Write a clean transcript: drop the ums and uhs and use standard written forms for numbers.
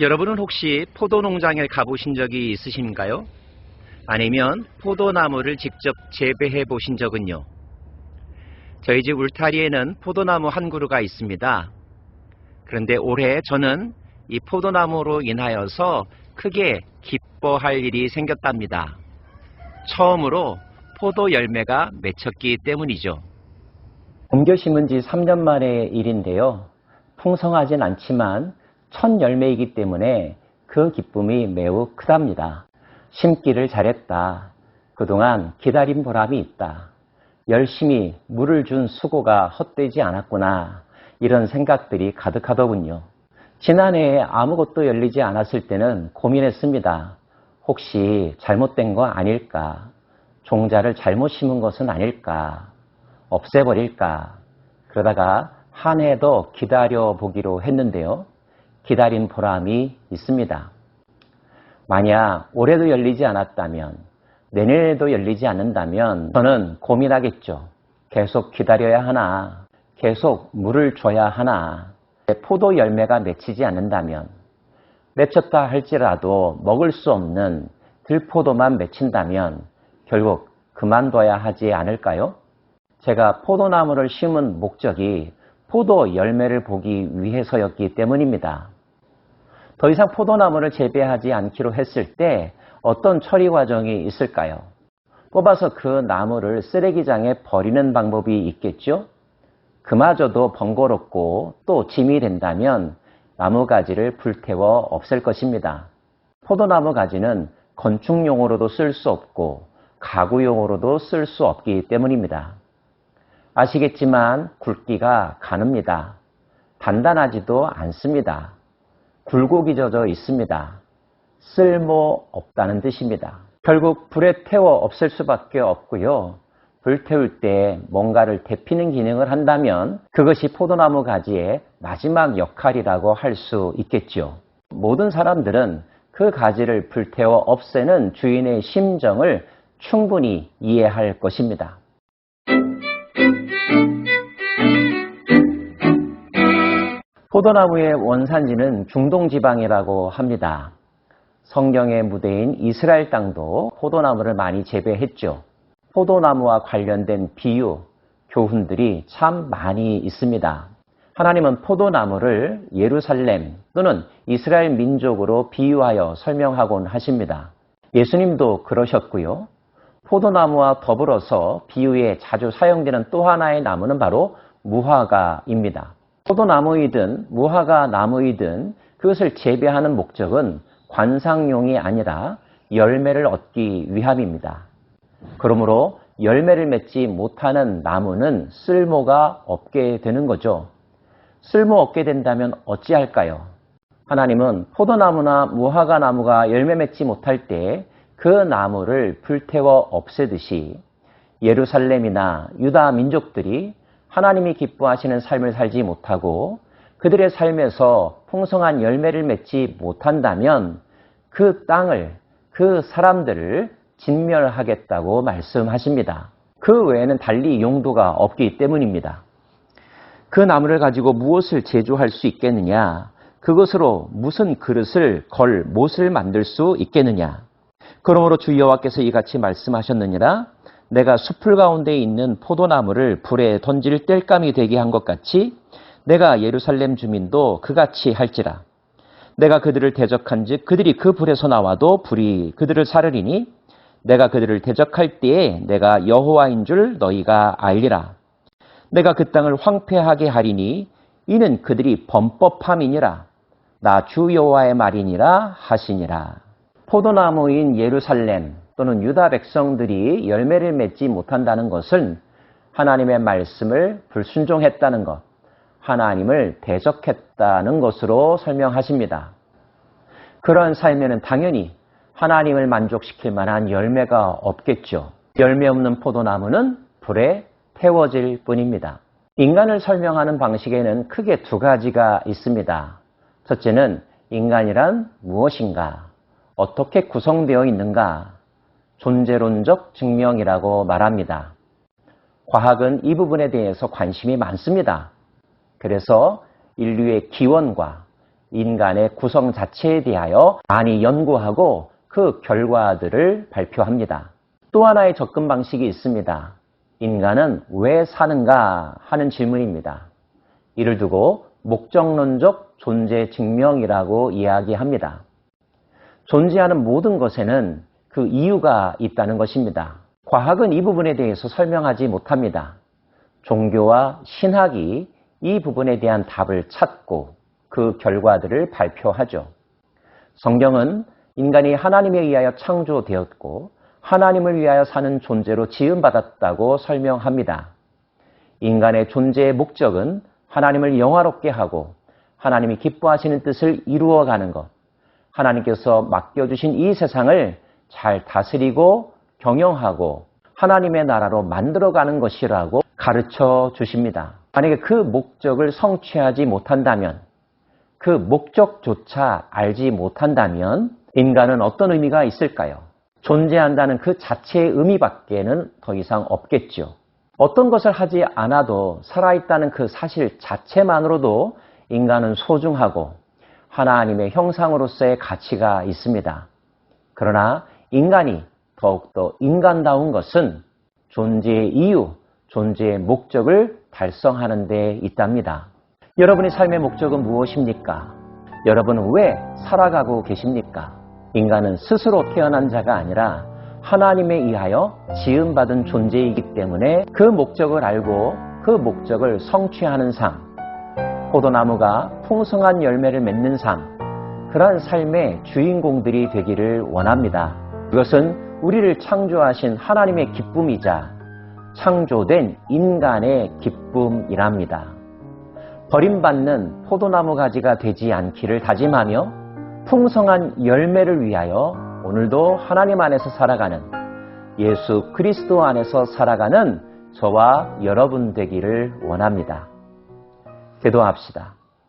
여러분은 혹시 포도 농장에 가보신 적이 있으신가요? 아니면 포도나무를 직접 재배해 보신 적은요? 저희 집 울타리에는 포도나무 한 그루가 있습니다. 그런데 올해 저는 이 포도나무로 인하여서 크게 기뻐할 일이 생겼답니다. 처음으로 포도 열매가 맺혔기 때문이죠. 옮겨 심은 지 3년 만의 일인데요. 풍성하진 않지만 첫 열매이기 때문에 그 기쁨이 매우 크답니다. 심기를 잘했다. 그동안 기다린 보람이 있다. 열심히 물을 준 수고가 헛되지 않았구나. 이런 생각들이 가득하더군요. 지난해에 아무것도 열리지 않았을 때는 고민했습니다. 혹시 잘못된 거 아닐까? 종자를 잘못 심은 것은 아닐까? 없애버릴까? 그러다가 한 해 더 기다려보기로 했는데요. 기다린 보람이 있습니다. 만약 올해도 열리지 않았다면, 내년에도 열리지 않는다면 저는 고민하겠죠. 계속 기다려야 하나? 계속 물을 줘야 하나? 포도 열매가 맺히지 않는다면, 맺혔다 할지라도 먹을 수 없는 들포도만 맺힌다면 결국 그만둬야 하지 않을까요? 제가 포도나무를 심은 목적이 포도 열매를 보기 위해서였기 때문입니다. 더 이상 포도나무를 재배하지 않기로 했을 때 어떤 처리 과정이 있을까요? 뽑아서 그 나무를 쓰레기장에 버리는 방법이 있겠죠? 그마저도 번거롭고 또 짐이 된다면 나무가지를 불태워 없앨 것입니다. 포도나무 가지는 건축용으로도 쓸 수 없고 가구용으로도 쓸 수 없기 때문입니다. 아시겠지만 굵기가 가늡니다. 단단하지도 않습니다. 굴곡이 젖어 있습니다. 쓸모 없다는 뜻입니다. 결국 불에 태워 없앨 수밖에 없고요. 불 태울 때 뭔가를 데피는 기능을 한다면 그것이 포도나무 가지의 마지막 역할이라고 할 수 있겠죠. 모든 사람들은 그 가지를 불태워 없애는 주인의 심정을 충분히 이해할 것입니다. 포도나무의 원산지는 중동 지방이라고 합니다. 성경의 무대인 이스라엘 땅도 포도나무를 많이 재배했죠. 포도나무와 관련된 비유, 교훈들이 참 많이 있습니다. 하나님은 포도나무를 예루살렘 또는 이스라엘 민족으로 비유하여 설명하곤 하십니다. 예수님도 그러셨고요. 포도나무와 더불어서 비유에 자주 사용되는 또 하나의 나무는 바로 무화과입니다. 포도나무이든 무화과 나무이든 그것을 재배하는 목적은 관상용이 아니라 열매를 얻기 위함입니다. 그러므로 열매를 맺지 못하는 나무는 쓸모가 없게 되는 거죠. 쓸모 없게 된다면 어찌할까요? 하나님은 포도나무나 무화과 나무가 열매 맺지 못할 때 그 나무를 불태워 없애듯이 예루살렘이나 유다 민족들이 하나님이 기뻐하시는 삶을 살지 못하고 그들의 삶에서 풍성한 열매를 맺지 못한다면 그 땅을, 그 사람들을 진멸하겠다고 말씀하십니다. 그 외에는 달리 용도가 없기 때문입니다. 그 나무를 가지고 무엇을 제조할 수 있겠느냐? 그것으로 무슨 그릇을 걸 못을 만들 수 있겠느냐? 그러므로 주 여호와께서 이같이 말씀하셨느니라. 내가 숲을 가운데 있는 포도나무를 불에 던질 땔감이 되게 한 것 같이 내가 예루살렘 주민도 그같이 할지라. 내가 그들을 대적한즉 그들이 그 불에서 나와도 불이 그들을 사르리니 내가 그들을 대적할 때에 내가 여호와인 줄 너희가 알리라. 내가 그 땅을 황폐하게 하리니 이는 그들이 범법함이니라. 나 주 여호와의 말이니라 하시니라. 포도나무인 예루살렘 또는 유다 백성들이 열매를 맺지 못한다는 것은 하나님의 말씀을 불순종했다는 것, 하나님을 대적했다는 것으로 설명하십니다. 그런 삶에는 당연히 하나님을 만족시킬 만한 열매가 없겠죠. 열매 없는 포도나무는 불에 태워질 뿐입니다. 인간을 설명하는 방식에는 크게 두 가지가 있습니다. 첫째는 인간이란 무엇인가? 어떻게 구성되어 있는가? 존재론적 증명이라고 말합니다. 과학은 이 부분에 대해서 관심이 많습니다. 그래서 인류의 기원과 인간의 구성 자체에 대하여 많이 연구하고 그 결과들을 발표합니다. 또 하나의 접근 방식이 있습니다. 인간은 왜 사는가 하는 질문입니다. 이를 두고 목적론적 존재 증명이라고 이야기합니다. 존재하는 모든 것에는 그 이유가 있다는 것입니다. 과학은 이 부분에 대해서 설명하지 못합니다. 종교와 신학이 이 부분에 대한 답을 찾고 그 결과들을 발표하죠. 성경은 인간이 하나님에 의하여 창조되었고 하나님을 위하여 사는 존재로 지음받았다고 설명합니다. 인간의 존재의 목적은 하나님을 영화롭게 하고 하나님이 기뻐하시는 뜻을 이루어가는 것, 하나님께서 맡겨주신 이 세상을 잘 다스리고 경영하고 하나님의 나라로 만들어가는 것이라고 가르쳐 주십니다. 만약에 그 목적을 성취하지 못한다면, 그 목적조차 알지 못한다면 인간은 어떤 의미가 있을까요? 존재한다는 그 자체의 의미밖에는 더 이상 없겠죠. 어떤 것을 하지 않아도 살아있다는 그 사실 자체만으로도 인간은 소중하고 하나님의 형상으로서의 가치가 있습니다. 그러나 인간이 더욱더 인간다운 것은 존재의 이유, 존재의 목적을 달성하는 데 있답니다. 여러분의 삶의 목적은 무엇입니까? 여러분은 왜 살아가고 계십니까? 인간은 스스로 태어난 자가 아니라 하나님에 의하여 지음받은 존재이기 때문에 그 목적을 알고 그 목적을 성취하는 삶, 포도나무가 풍성한 열매를 맺는 삶, 그러한 삶의 주인공들이 되기를 원합니다. 그것은 우리를 창조하신 하나님의 기쁨이자 창조된 인간의 기쁨이랍니다. 버림받는 포도나무 가지가 되지 않기를 다짐하며 풍성한 열매를 위하여 오늘도 하나님 안에서 살아가는, 예수 그리스도 안에서 살아가는 저와 여러분 되기를 원합니다. 기도합시다.